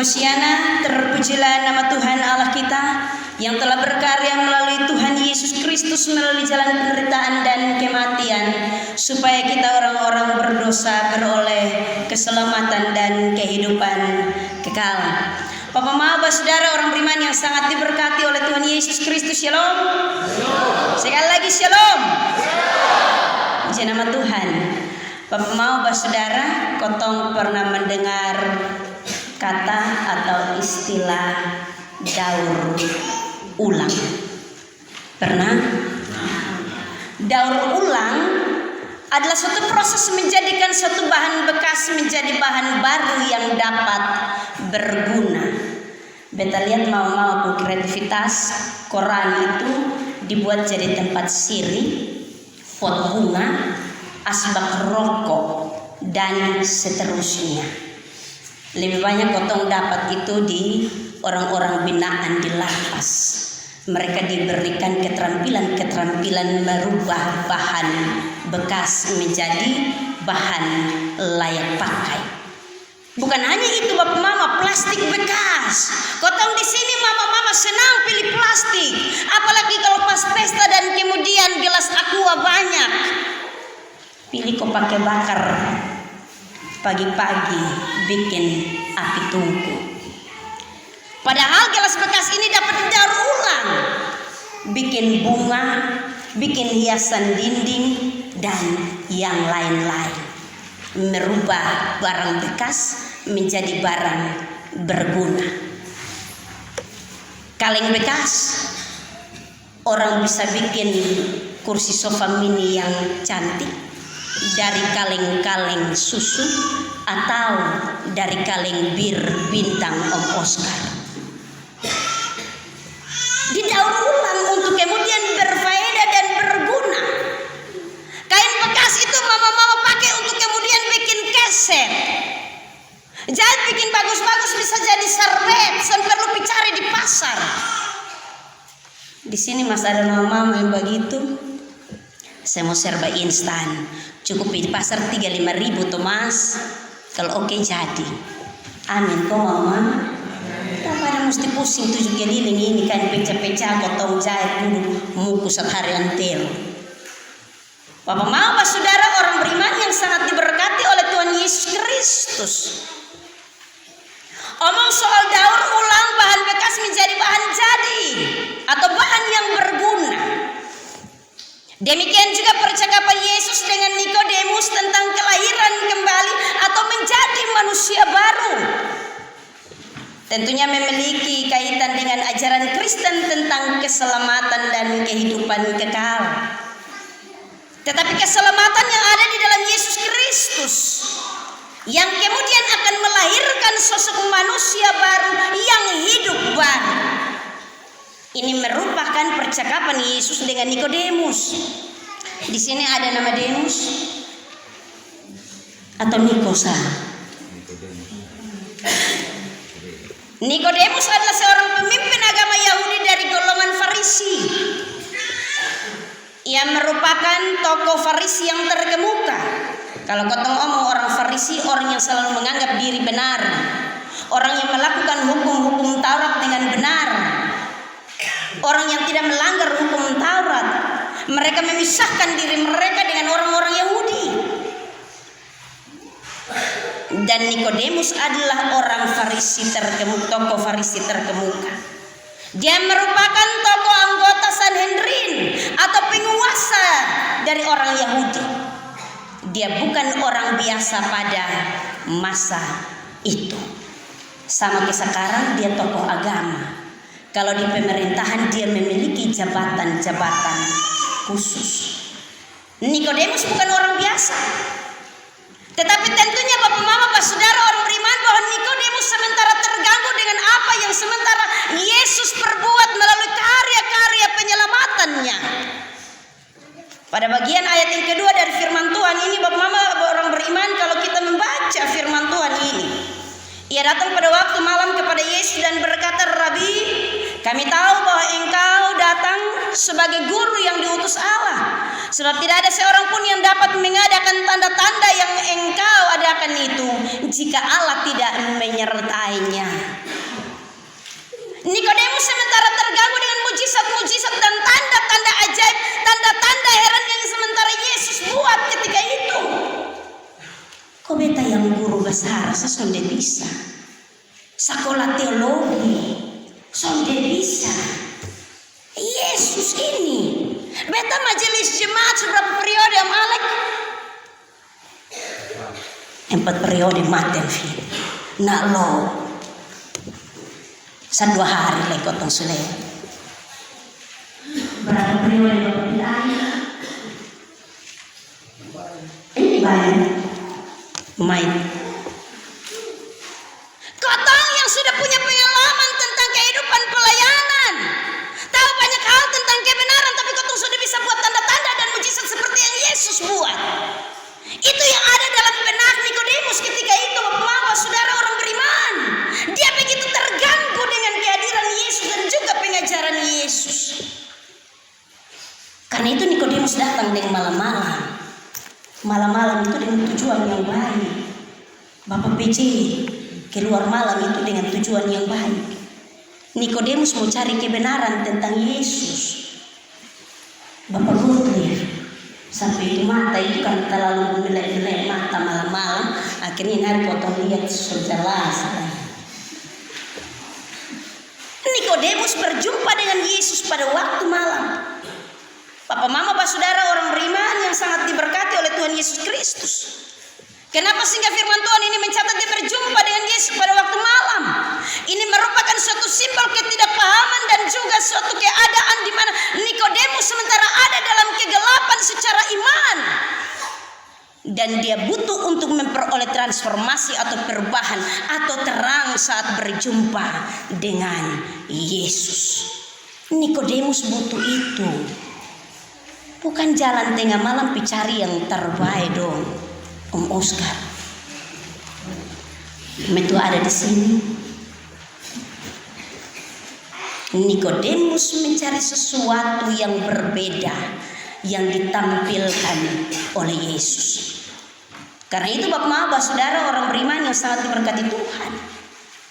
Hosiana, terpujilah nama Tuhan Allah kita yang telah berkarya melalui Tuhan Yesus Kristus melalui jalan penderitaan dan kematian, supaya kita orang-orang berdosa beroleh keselamatan dan kehidupan kekal. Bapak Mama, saudara orang beriman yang sangat diberkati oleh Tuhan Yesus Kristus, shalom. Sekali lagi shalom. Puji nama Tuhan. Bapak Mama, saudara, kotong pernah mendengar kata atau istilah daur ulang? Pernah? Daur ulang adalah suatu proses menjadikan suatu bahan bekas menjadi bahan baru yang dapat berguna. Beta lihat mau kreativitas koran itu dibuat jadi tempat sirih, pot bunga, asbak rokok, dan seterusnya. Lebih banyak kotong dapat itu di orang-orang binaan di lapas. Mereka diberikan keterampilan merubah bahan bekas menjadi bahan layak pakai. Bukan hanya itu Bapak Mama, plastik bekas. Kotong di sini mama-mama senang pilih plastik. Apalagi kalau pas pesta dan kemudian gelas aqua banyak. Pilih kok pakai bakar. Pagi-pagi bikin api tungku. Padahal gelas bekas ini dapat didaur ulang, bikin bunga, bikin hiasan dinding, dan yang lain-lain. Merubah barang bekas menjadi barang berguna. Kaleng bekas, orang bisa bikin kursi sofa mini yang cantik dari kaleng-kaleng susu atau dari kaleng bir bintang Om Oscar. Didaur ulang untuk kemudian berfaedah dan berguna. Kain bekas itu mama-mama pakai untuk kemudian bikin keset. Jadi bikin bagus-bagus, bisa jadi sarbet, perlu dicari di pasar. Di sini mas ada mama yang begitu. Saya mau serba instan, cukup di pasar 35.000 tuh mas. Kalau oke jadi. Amin kok mama. Tak pada mesti pusing 7 keliling ini kan pecah-pecah kotong jahit dulu muku seharian tel. Bapak Mama saudara orang beriman yang sangat diberkati oleh Tuhan Yesus Kristus. Omong soal daur ulang bahan bekas menjadi bahan jadi atau bahan yang berguna. Demikian juga percakapan Yesus dengan Nikodemus tentang kelahiran kembali atau menjadi manusia baru. Tentunya memiliki kaitan dengan ajaran Kristen tentang keselamatan dan kehidupan kekal. Tetapi keselamatan yang ada di dalam Yesus Kristus yang kemudian akan melahirkan sosok manusia baru yang hidup baru. Ini merupakan percakapan Yesus dengan Nikodemus. Di sini ada nama Demus atau Nikosa. Nikodemus adalah seorang pemimpin agama Yahudi dari golongan Farisi. Ia merupakan tokoh Farisi yang terkemuka. Kalau kotong omong orang Farisi, orang yang selalu menganggap diri benar, orang yang melakukan hukum-hukum Taurat dengan benar, orang yang tidak melanggar hukum Taurat. Mereka memisahkan diri mereka dengan orang-orang Yahudi. Dan Nikodemus adalah orang Farisi terkemuka, tokoh Farisi terkemuka. Dia merupakan tokoh anggota Sanhedrin atau penguasa dari orang Yahudi. Dia bukan orang biasa pada masa itu. Sama kayak sekarang dia tokoh agama. Kalau di pemerintahan dia memiliki jabatan-jabatan khusus. Nikodemus bukan orang biasa. Tetapi tentunya Bapak Mama, Pak Saudara orang beriman bahwa Nikodemus sementara terganggu dengan apa yang sementara Yesus perbuat melalui karya-karya penyelamatannya. Pada bagian ayat yang kedua dari firman Tuhan ini Bapak Mama orang beriman, kalau kita membaca firman Tuhan ini, ia datang pada waktu malam kepada Yesus dan berkata, Rabi, kami tahu bahwa engkau datang sebagai guru yang diutus Allah. Sebab tidak ada seorang pun yang dapat mengadakan tanda-tanda yang engkau adakan itu jika Allah tidak menyertainya. Nikodemus sementara terganggu dengan mujizat-mujizat dan tanda-tanda ajaib, tanda-tanda heran yang sementara Yesus buat ketika itu. Kok beta yang guru besar sonde bisa, sekolah teologi sonde bisa. Yesus ini, beta majelis jemaat seberapa periode Am Alek? 4 periode maten fi. Nak lo. 2 hari lagi kotong sulai. Berapa periode Bapak Pilai? Ini banyak. Main. Kotong yang sudah punya pengalaman tentang kehidupan pelayanan, tahu banyak hal tentang kebenaran, tapi kotong sudah bisa buat tanda-tanda dan mujizat seperti yang Yesus buat. Itu yang ada dalam benak Nikodemus ketika itu, Bapak saudara orang beriman. Dia begitu terganggu dengan kehadiran Yesus dan juga pengajaran Yesus. Karena itu Nikodemus datang dengan malam-malam. Malam-malam itu dengan tujuan yang baik. Bapak PJ keluar malam itu dengan tujuan yang baik. Nikodemus mau cari kebenaran tentang Yesus. Bapak Luther sampai itu mata itu kan terlalu melek-melek mata malam-malam. Akhirnya hari potong lihat jelas. Nikodemus berjumpa dengan Yesus pada waktu malam. Bapak mama Pak saudara orang beriman yang sangat diberkati oleh Tuhan Yesus Kristus. Kenapa sehingga firman Tuhan ini mencatat dia berjumpa dengan Yesus pada waktu malam? Ini merupakan suatu simbol ketidakpahaman dan juga suatu keadaan di mana Nikodemus sementara ada dalam kegelapan secara iman. Dan dia butuh untuk memperoleh transformasi atau perubahan atau terang saat berjumpa dengan Yesus. Nikodemus butuh itu. Bukan jalan tengah malam cari yang terbaik dong, Om Oscar. Itu ada di sini. Nikodemus mencari sesuatu yang berbeda yang ditampilkan oleh Yesus. Karena itu Bapak saudara orang beriman yang sangat diberkati Tuhan.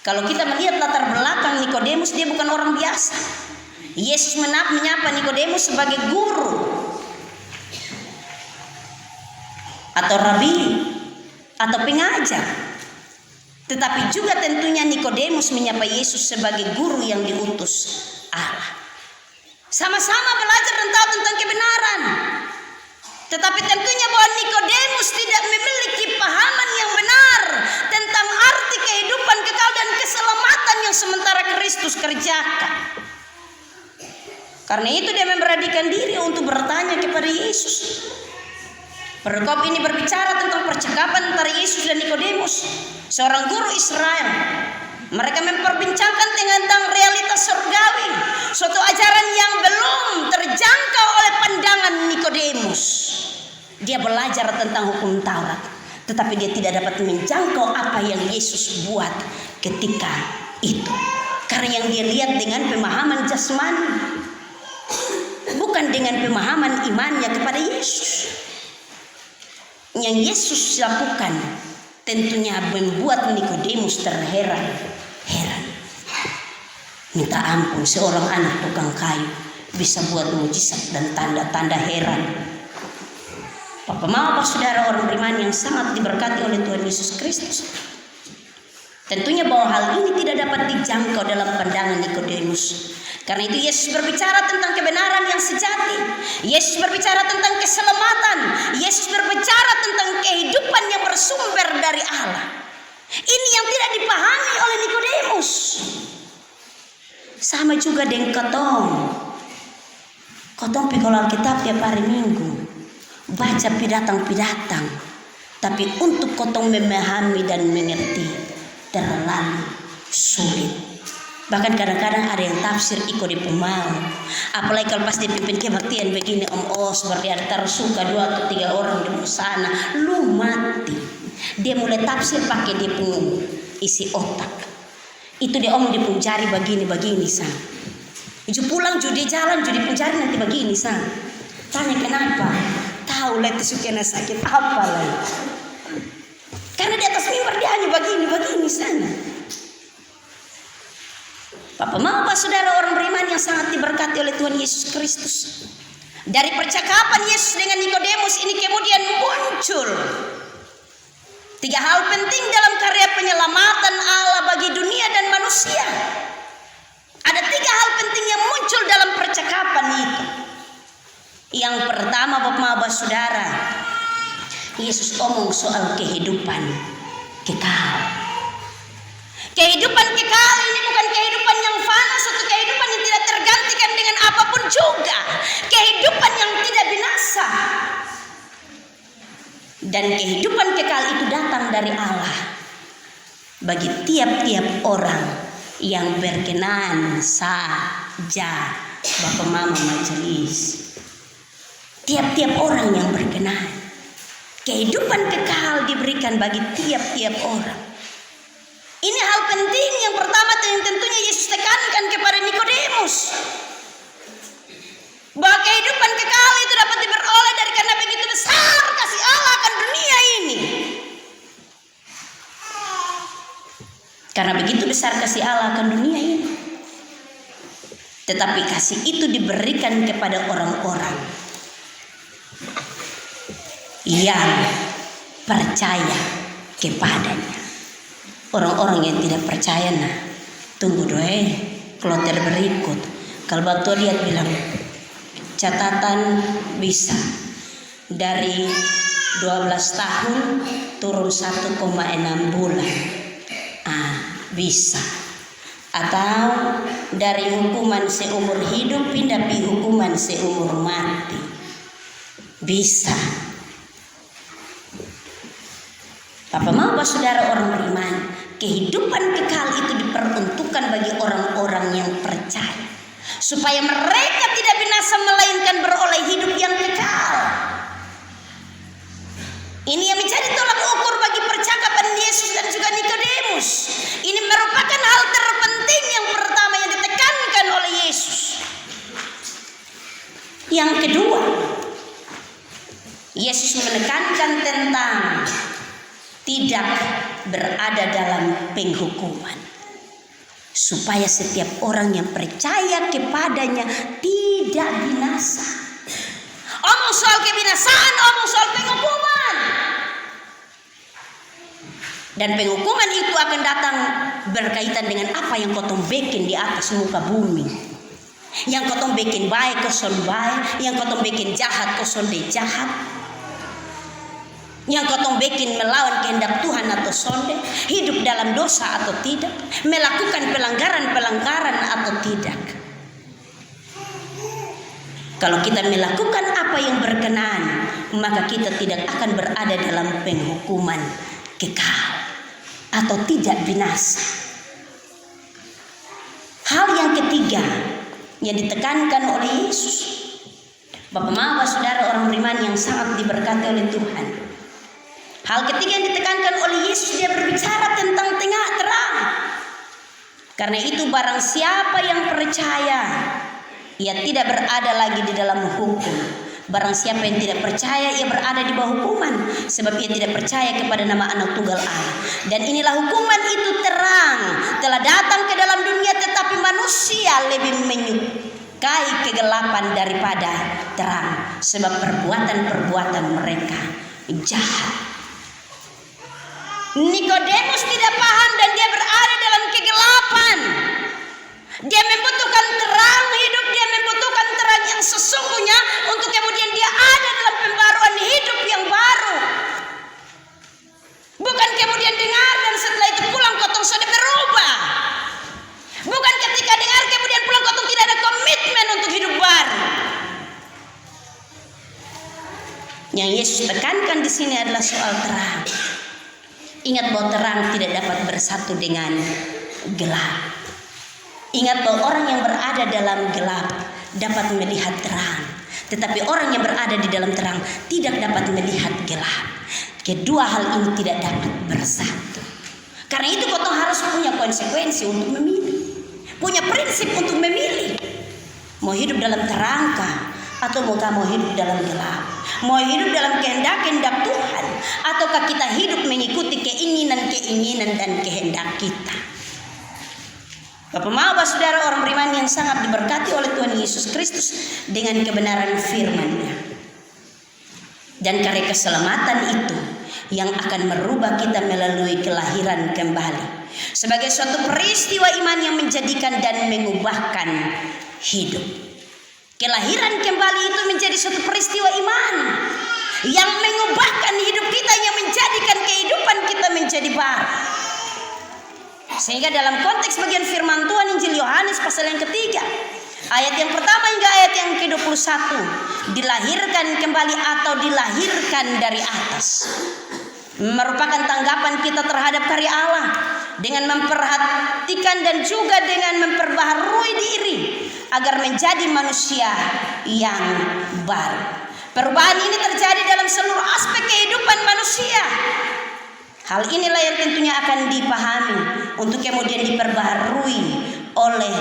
Kalau kita melihat latar belakang Nikodemus, dia bukan orang biasa. Yesus menyapa Nikodemus sebagai guru atau rabi atau pengajar. Tetapi juga tentunya Nikodemus menyapa Yesus sebagai guru yang diutus Allah. Sama-sama belajar dan tahu tentang kebenaran. Tetapi tentunya bahwa Nikodemus tidak memiliki pahaman yang benar tentang arti kehidupan kekal dan keselamatan yang sementara Kristus kerjakan. Karena itu dia memberanikan diri untuk bertanya kepada Yesus. Perikop ini berbicara tentang percakapan antara Yesus dan Nikodemus, seorang guru Israel. Mereka memperbincangkan tentang realitas surgawi, suatu ajaran yang belum terjangkau oleh pandangan Nikodemus. Dia belajar tentang hukum Taurat, tetapi dia tidak dapat menjangkau apa yang Yesus buat ketika itu. Karena yang dia lihat dengan pemahaman jasmani, bukan dengan pemahaman imannya kepada Yesus. Yang Yesus lakukan tentunya membuat Nikodemus terheran-heran. Minta ampun, seorang anak tukang kayu bisa buat mujizat dan tanda-tanda heran. Bapak mama saudara orang beriman yang sangat diberkati oleh Tuhan Yesus Kristus. Tentunya bahwa hal ini tidak dapat dijangkau dalam pandangan Nikodemus. Karena itu Yesus berbicara tentang kebenaran yang sejati. Yesus berbicara tentang keselamatan. Yesus berbicara tentang kehidupan yang bersumber dari Allah. Ini yang tidak dipahami oleh Nikodemus. Sama juga dengan kotong. Kotong pikul Alkitab tiap hari Minggu. Baca pidatang-pidatang. Tapi untuk kotong memahami dan mengerti terlalu sulit. Bahkan kadang-kadang ada yang tafsir ikut di pemau. Apalagi kalau pas dipimpin kebaktian begini Om Os, berarti ada tersuka 2 atau 3 orang di sana, lu mati. Dia mulai tafsir pakai dia pun isi otak. Itu dia Om dia pun cari begini-begini sana. Ju pulang, ju di jalan, ju di penjara nanti begini sang. Tanya kenapa? Tahu lah itu sukena sakit apa lah. Karena di atas mimbar dia hanya begini sana. Bapak Mama saudara orang beriman yang sangat diberkati oleh Tuhan Yesus Kristus. Dari percakapan Yesus dengan Nikodemus ini kemudian muncul 3 hal penting dalam karya penyelamatan Allah bagi dunia dan manusia. Ada 3 hal penting yang muncul dalam percakapan itu. Yang pertama Bapak saudara, Yesus omong soal kehidupan kekal. Kehidupan kekal ini bukan kehidupan yang fana, suatu kehidupan yang tidak tergantikan dengan apapun juga. Kehidupan yang tidak binasa. Dan kehidupan kekal itu datang dari Allah bagi tiap-tiap orang yang berkenan saja. Bapak Mama majelis, tiap-tiap orang yang berkenan. Kehidupan kekal diberikan bagi tiap-tiap orang. Ini hal penting yang pertama yang tentunya Yesus tekankan kepada Nikodemus. Bahwa kehidupan kekal itu dapat diperoleh dari karena begitu besar kasih Allah akan dunia ini. Karena begitu besar kasih Allah akan dunia ini. Tetapi kasih itu diberikan kepada orang-orang yang percaya kepadanya. Orang-orang yang tidak percaya, tunggu doa kloter berikut. Kalau waktu lihat bilang catatan bisa dari 12 tahun turun 1,6 bulan, bisa. Atau dari hukuman seumur hidup pindah ke hukuman seumur mati, bisa. Bapak Mama saudara orang beriman, kehidupan kekal itu diperuntukkan bagi orang-orang yang percaya, supaya mereka tidak binasa melainkan beroleh hidup yang kekal. Ini yang menjadi tolak ukur bagi percakapan Yesus dan juga Nikodemus. Ini merupakan hal terpenting yang pertama yang ditekankan oleh Yesus. Yang kedua, Yesus menekankan tentang tidak berada dalam penghukuman, supaya setiap orang yang percaya kepadanya tidak binasa. Omong soal kebinasaan, omong soal penghukuman. Dan penghukuman itu akan datang berkaitan dengan apa yang kau bikin di atas muka bumi. Yang kau bikin baik kau son baik, yang kau bikin jahat kau son jahat. Yang kau bikin melawan kehendak Tuhan atau sonde, hidup dalam dosa atau tidak, melakukan pelanggaran-pelanggaran atau tidak. Kalau kita melakukan apa yang berkenan, maka kita tidak akan berada dalam penghukuman kekal atau tidak binasa. Hal yang ketiga yang ditekankan oleh Yesus, Bapak Mama saudara orang beriman yang sangat diberkati oleh Tuhan. Hal ketiga yang ditekankan oleh Yesus, dia berbicara tentang tengah terang. Karena itu barang siapa yang percaya, ia tidak berada lagi di dalam hukum. Barang siapa yang tidak percaya, ia berada di bawah hukuman, sebab ia tidak percaya kepada nama Anak Tunggal Allah. Dan inilah hukuman itu terang telah datang ke dalam dunia, tetapi manusia lebih menyukai kegelapan daripada terang, sebab perbuatan-perbuatan mereka jahat. Nikodemus tidak paham dan dia berada dalam kegelapan. Dia membutuhkan terang hidup, dia membutuhkan terang yang sesungguhnya untuk kemudian dia ada dalam pembaruan hidup yang baru. Bukan kemudian dengar dan setelah itu pulang kotong sudah berubah. Bukan ketika dengar kemudian pulang kotong tidak ada komitmen untuk hidup baru. Yang Yesus tekankan di sini adalah soal terang. Ingat bahwa terang tidak dapat bersatu dengan gelap. Ingat bahwa orang yang berada dalam gelap dapat melihat terang, tetapi orang yang berada di dalam terang tidak dapat melihat gelap. Kedua hal ini tidak dapat bersatu. Karena itu kau harus punya konsekuensi untuk memilih, punya prinsip untuk memilih. Mau hidup dalam terangkah atau mau hidup dalam gelap? Mau hidup dalam kehendak-kehendak Tuhan ataukah kita hidup mengikuti keinginan-keinginan dan kehendak kita? Bapak Bapak Saudara, orang beriman yang sangat diberkati oleh Tuhan Yesus Kristus dengan kebenaran firman-Nya. Dan karya keselamatan itu yang akan merubah kita melalui kelahiran kembali sebagai suatu peristiwa iman yang menjadikan dan mengubahkan hidup. Kelahiran kembali itu menjadi suatu peristiwa iman yang mengubahkan hidup kita, yang menjadikan kehidupan kita menjadi baru. Sehingga dalam konteks bagian firman Tuhan Injil Yohanes pasal yang ketiga, ayat yang pertama hingga ayat yang ke-21, dilahirkan kembali atau dilahirkan dari atas, merupakan tanggapan kita terhadap karya Allah dengan memperhatikan dan juga dengan memperbaharui diri agar menjadi manusia yang baru. Perubahan ini terjadi dalam seluruh aspek kehidupan manusia. Hal inilah yang tentunya akan dipahami untuk kemudian diperbaharui oleh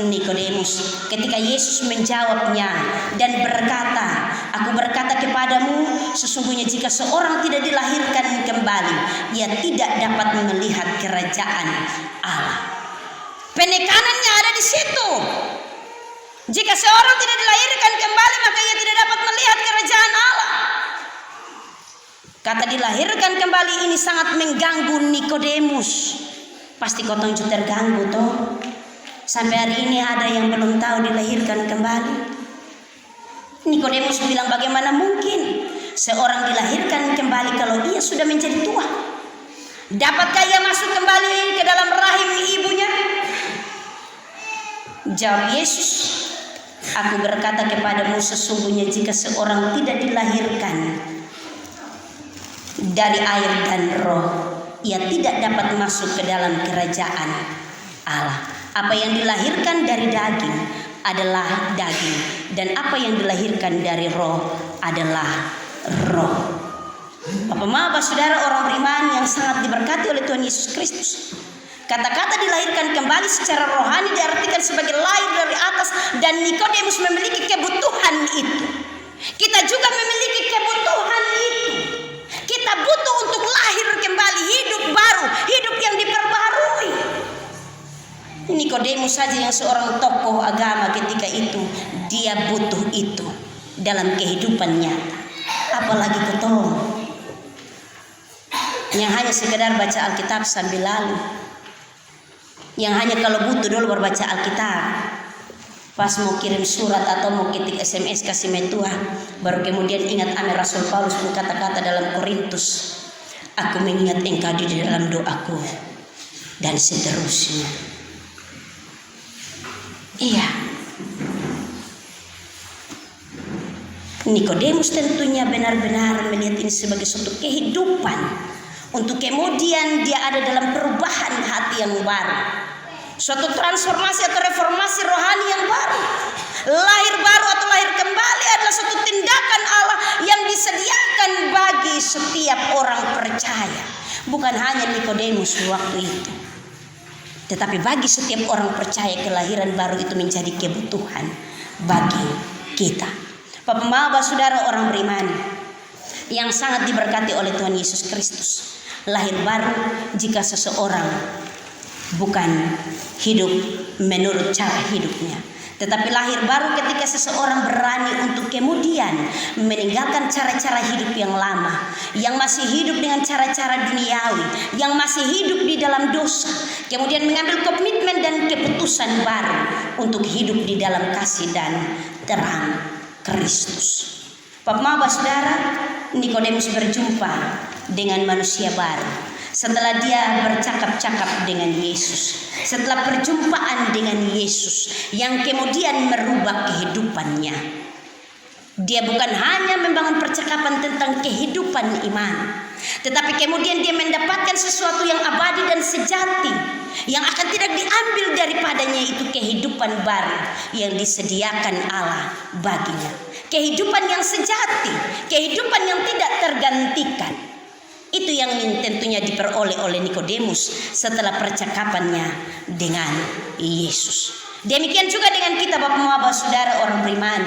Nikodemus ketika Yesus menjawabnya dan berkata, "Aku berkata kepadamu, sesungguhnya jika seorang tidak dilahirkan kembali, ia tidak dapat melihat kerajaan Allah." Penekanannya ada di situ. Jika seorang tidak dilahirkan kembali, maka ia tidak dapat melihat kerajaan Allah. Kata dilahirkan kembali ini sangat mengganggu Nikodemus. Pasti kotong juga terganggu toh. Sampai hari ini ada yang belum tahu dilahirkan kembali. Nikodemus bilang, bagaimana mungkin seorang dilahirkan kembali kalau ia sudah menjadi tua? Dapatkah ia masuk kembali ke dalam rahim ibunya? Jawab Yesus, "Aku berkata kepadamu, sesungguhnya jika seorang tidak dilahirkan dari air dan roh, ia tidak dapat masuk ke dalam kerajaan Allah. Apa yang dilahirkan dari daging adalah daging, dan apa yang dilahirkan dari roh adalah roh." Bapak Saudara, orang beriman yang sangat diberkati oleh Tuhan Yesus Kristus, kata-kata dilahirkan kembali secara rohani diartikan sebagai lahir dari atas, dan Nikodemus memiliki kebutuhan itu. Kita juga memiliki kebutuhan itu. Kita butuh untuk lahir kembali, hidup baru, hidup yang diperbarui. Nikodemus saja yang seorang tokoh agama ketika itu, dia butuh itu dalam kehidupan nyata. Apalagi ketong yang hanya sekedar baca Alkitab sambil lalu, yang hanya kalau butuh dulu berbaca Alkitab, pas mau kirim surat atau mau ketik SMS kasih metua, baru kemudian ingat amin Rasul Paulus berkata-kata dalam Korintus, "Aku mengingat engkau di dalam doaku," dan seterusnya. Iya, Nikodemus tentunya benar-benar melihat ini sebagai suatu kehidupan untuk kemudian dia ada dalam perubahan hati yang baru, suatu transformasi atau reformasi rohani yang baru. Lahir baru atau lahir kembali adalah suatu tindakan Allah yang disediakan bagi setiap orang percaya, bukan hanya Nikodemus waktu itu, tetapi bagi setiap orang percaya kelahiran baru itu menjadi kebutuhan bagi kita. Bapak Saudara, orang beriman yang sangat diberkati oleh Tuhan Yesus Kristus, lahir baru jika seseorang bukan hidup menurut cara hidupnya, tetapi lahir baru ketika seseorang berani untuk kemudian meninggalkan cara-cara hidup yang lama, yang masih hidup dengan cara-cara duniawi, yang masih hidup di dalam dosa, kemudian mengambil komitmen dan keputusan baru untuk hidup di dalam kasih dan terang Kristus. Bapak Saudara, Nikodemus berjumpa dengan manusia baru setelah dia bercakap-cakap dengan Yesus, setelah perjumpaan dengan Yesus yang kemudian merubah kehidupannya. Dia bukan hanya membangun percakapan tentang kehidupan iman, tetapi kemudian dia mendapatkan sesuatu yang abadi dan sejati yang akan tidak diambil daripadanya, itu kehidupan baru yang disediakan Allah baginya. Kehidupan yang sejati, kehidupan yang tidak tergantikan. Itu yang tentunya diperoleh oleh Nikodemus setelah percakapannya dengan Yesus. Demikian juga dengan kita Bapak Saudara orang beriman.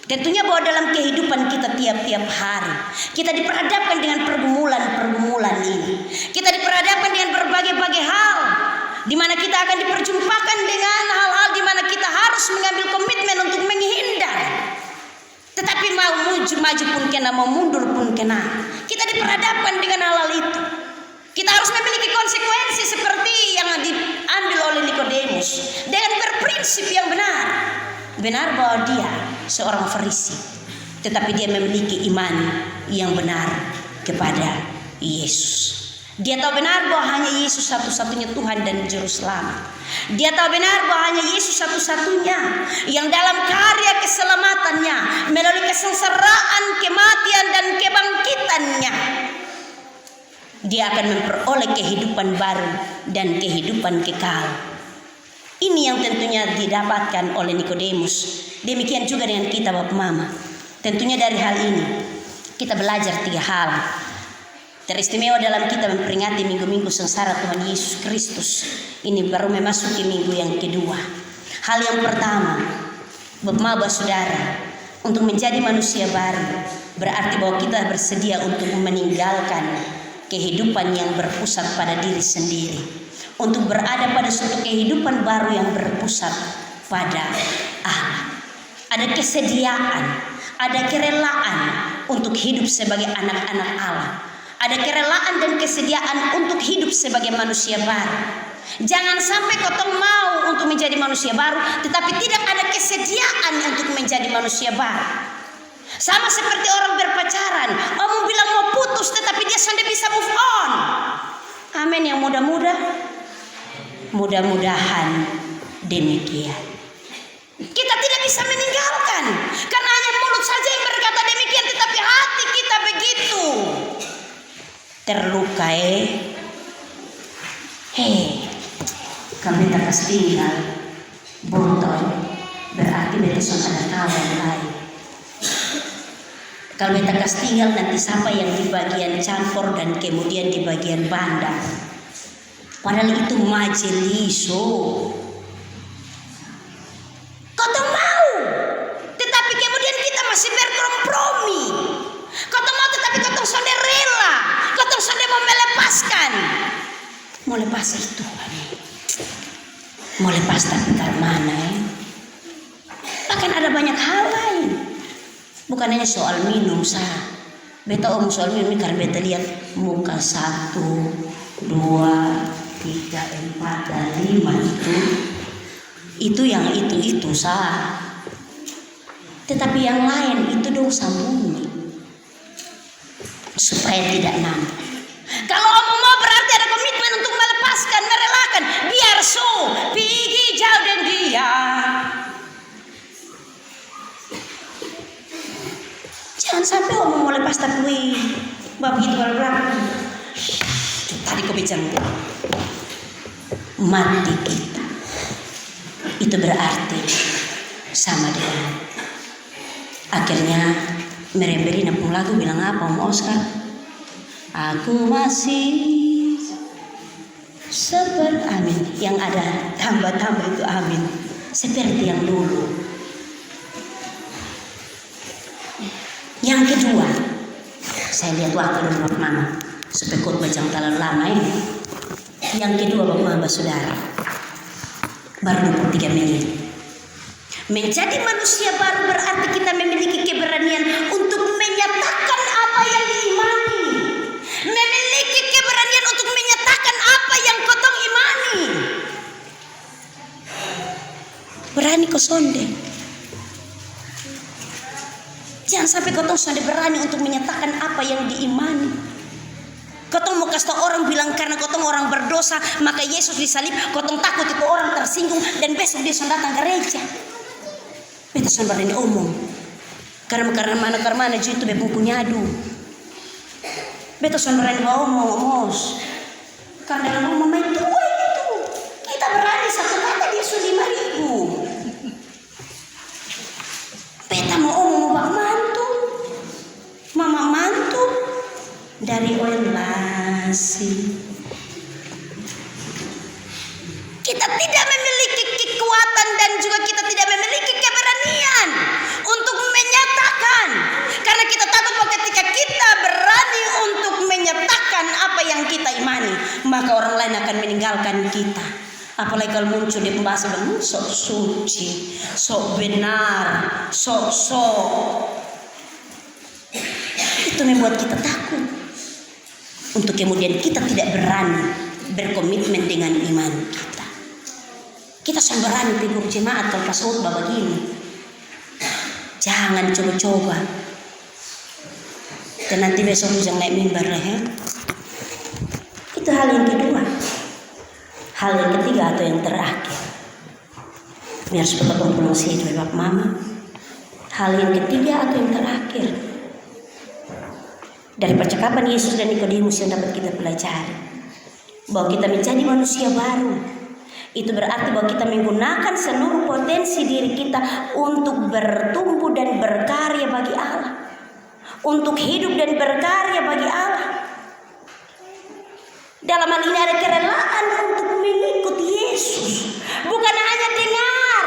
Tentunya bahwa dalam kehidupan kita tiap-tiap hari kita diperhadapkan dengan pergumulan-pergumulan ini. Kita diperhadapkan dengan berbagai-bagai hal, di mana kita akan diperjumpakan dengan hal-hal di mana kita harus mengambil komitmen untuk menghindar. Tetapi mau maju pun kena, mau mundur pun kena. Kita diperhadapkan dengan hal-hal itu. Kita harus memiliki konsekuensi seperti yang diambil oleh Nikodemus dengan berprinsip yang benar. Benar bahwa dia seorang Farisi, tetapi dia memiliki iman yang benar kepada Yesus. Dia tahu benar bahwa hanya Yesus satu-satunya Tuhan dan Juru Selamat. Dia tahu benar bahwa hanya Yesus satu-satunya yang dalam karya keselamatannya, melalui kesengsaraan, kematian, dan kebangkitannya, dia akan memperoleh kehidupan baru dan kehidupan kekal. Ini yang tentunya didapatkan oleh Nikodemus. Demikian juga dengan kita Bapak Mama. Tentunya dari hal ini kita belajar 3 hal teristimewa dalam kita memperingati minggu-minggu sengsara Tuhan Yesus Kristus. Ini baru memasuki minggu yang kedua. Hal yang pertama, Bapak Saudara, untuk menjadi manusia baru berarti bahwa kita bersedia untuk meninggalkan kehidupan yang berpusat pada diri sendiri, untuk berada pada suatu kehidupan baru yang berpusat pada Allah. Ada kesediaan, ada kerelaan untuk hidup sebagai anak-anak Allah. Ada kerelaan dan kesediaan untuk hidup sebagai manusia baru. Jangan sampai kotong mau untuk menjadi manusia baru, tetapi tidak ada kesediaan untuk menjadi manusia baru. Sama seperti orang berpacaran, kamu bilang mau putus, tetapi dia sudah bisa move on. Amin yang mudah-mudahan demikian. Kita tidak bisa meninggalkan, karena hanya mulut saja yang berkata demikian, tetapi hati kita begitu terluka. Kalau kita pas tinggal botol, berarti betul ada kawan lain. Kalau kita kas tinggal nanti siapa yang di bagian campur dan kemudian di bagian bandar. Padahal itu majeliso. Kau tak mau, tetapi kemudian kita masih berkompromi. Kau tak mau, tetapi kau tak sudah rela, kau tak sudah mau melepaskan. Mau lepas itu, mau lepas tapi mana? Bahkan ada banyak hal lain. Bukan hanya soal minum sah. Beta soal minum ini karena beta lihat muka 1, 2, 3, 4, dan 5 itu yang itu sah. Tetapi yang lain itu dong sambungi supaya tidak nampak. Kalau omong mau berarti ada komitmen untuk melepaskan, merelakan. Biar pergi jauh dengan dia. Jangan sampai omong mau lepas tapi begitu berapa. Tadi kau bicara mati kita. Itu berarti sama dengan akhirnya meremberi napung lagu bilang apa Om Oscar? Aku masih seperti amin. Yang ada tambah-tambah itu amin. Seperti yang dulu. Yang kedua, saya lihat waktu dulu Mama supaya khotbah jangan terlalu lama ini. Yang kedua Bapak Saudara, baru 23 menit. Menjadi manusia baru berarti kita memiliki keberanian untuk menyatakan apa yang diimani. Memiliki keberanian untuk menyatakan apa yang kotong imani. Berani kau sonde. Jangan sampai kotong sudah berani untuk menyatakan apa yang diimani. Kotong mau kasih orang bilang karena kotong orang berdosa maka Yesus disalib. Kotong takut itu orang tersinggung dan besok dia sudah datang gereja. Beta sudah berani omong. Karena mana itu bebuku nyadu. Beta sudah berani omong. Karena dalam mama itu kita berani satu kata dia sudah 5.000. Beta mau omong mama mantu dari Oilasi. Kita tidak memiliki kekuatan dan juga kita tidak memiliki keberanian untuk menyatakan. Karena kita takut bahwa ketika kita berani untuk menyatakan apa yang kita imani, maka orang lain akan meninggalkan kita. Apalagi kalau muncul di pembahasan sok suci, sok benar, sok. Itu membuat kita takut. Untuk kemudian kita tidak berani berkomitmen dengan iman kita. Kita berani tegur jemaat kalau pas khotbah begini. Jangan coba-coba. Dan nanti besok jangan naik mimbar leher. Itu hal yang kedua. Hal yang ketiga atau yang terakhir. Biar supaya pulang sih Bapak Mama. Hal yang ketiga atau yang terakhir. Dari percakapan Yesus dan Nikodemus yang dapat kita pelajari, bahwa kita menjadi manusia baru. Itu berarti bahwa kita menggunakan seluruh potensi diri kita untuk bertumbuh dan berkarya bagi Allah, untuk hidup dan berkarya bagi Allah. Dalam hal ini ada kerelaan untuk mengikuti Yesus, bukan hanya dengar,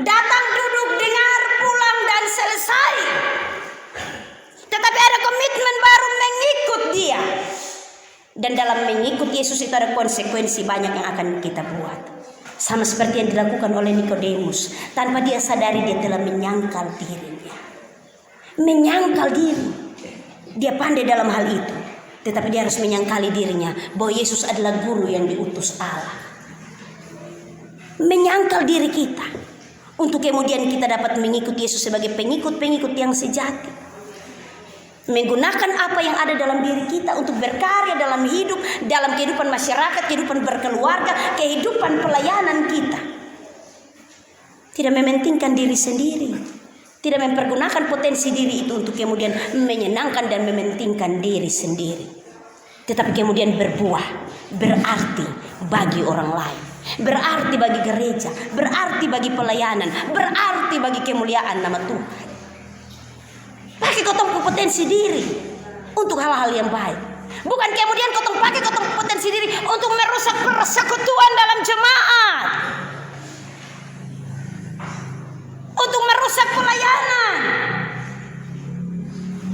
datang duduk dengar pulang dan selesai. Tetapi ada komitmen baru mengikut Dia. Dan dalam mengikut Yesus itu ada konsekuensi banyak yang akan kita buat. Sama seperti yang dilakukan oleh Nikodemus. Tanpa dia sadari dia telah menyangkal dirinya. Menyangkal diri. Dia pandai dalam hal itu. Tetapi dia harus menyangkali dirinya bahwa Yesus adalah guru yang diutus Allah. Menyangkal diri kita. Untuk kemudian kita dapat mengikuti Yesus sebagai pengikut-pengikut yang sejati. Menggunakan apa yang ada dalam diri kita untuk berkarya dalam hidup, dalam kehidupan masyarakat, kehidupan berkeluarga, kehidupan pelayanan kita. Tidak mementingkan diri sendiri, tidak mempergunakan potensi diri itu untuk kemudian menyenangkan dan mementingkan diri sendiri, tetapi kemudian berbuah, berarti bagi orang lain, berarti bagi gereja, berarti bagi pelayanan, berarti bagi kemuliaan nama Tuhan. Pakai kotong potensi diri untuk hal-hal yang baik. Bukan kemudian pakai kotong potensi diri untuk merusak persekutuan dalam jemaat. Untuk merusak pelayanan.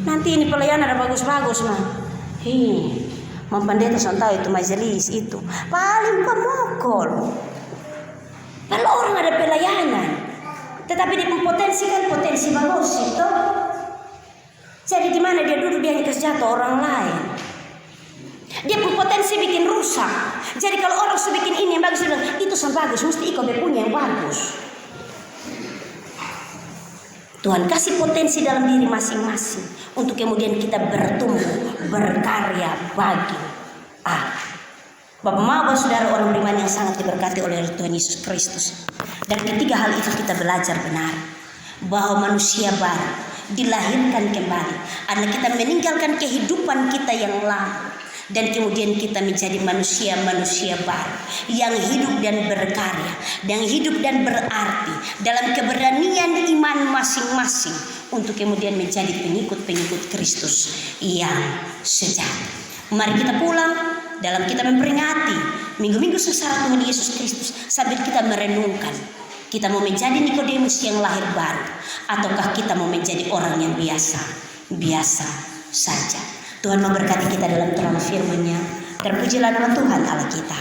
Nanti ini pelayanan ada bagus-bagus mah. Mam pendeta tahu itu majelis itu paling pemukul. Kalau orang ada pelayanan, tetapi dipotensikan potensi bagus itu. Jadi di mana dia duduk dia kasih jatuh orang lain. Dia berpotensi bikin rusak. Jadi kalau orang sudah bikin ini yang bagus, itu sangat bagus, mesti ikut punya yang bagus. Tuhan kasih potensi dalam diri masing-masing untuk kemudian kita bertumbuh, berkarya bagi Allah. Bapak Bapak saudara orang beriman yang sangat diberkati oleh Tuhan Yesus Kristus. Dan ketiga hal itu kita belajar benar bahwa manusia baru dilahirkan kembali adalah kita meninggalkan kehidupan kita yang lama dan kemudian kita menjadi manusia-manusia baru yang hidup dan berkarya, yang hidup dan berarti dalam keberanian iman masing-masing untuk kemudian menjadi pengikut-pengikut Kristus yang sejati. Mari kita pulang dalam kita memperingati minggu-minggu sengsara Tuhan Yesus Kristus sambil kita merenungkan. Kita mau menjadi Nikodemus yang lahir baru, ataukah kita mau menjadi orang yang biasa saja. Tuhan memberkati kita dalam terang firman-Nya. Terpujilah nama Tuhan Allah kita.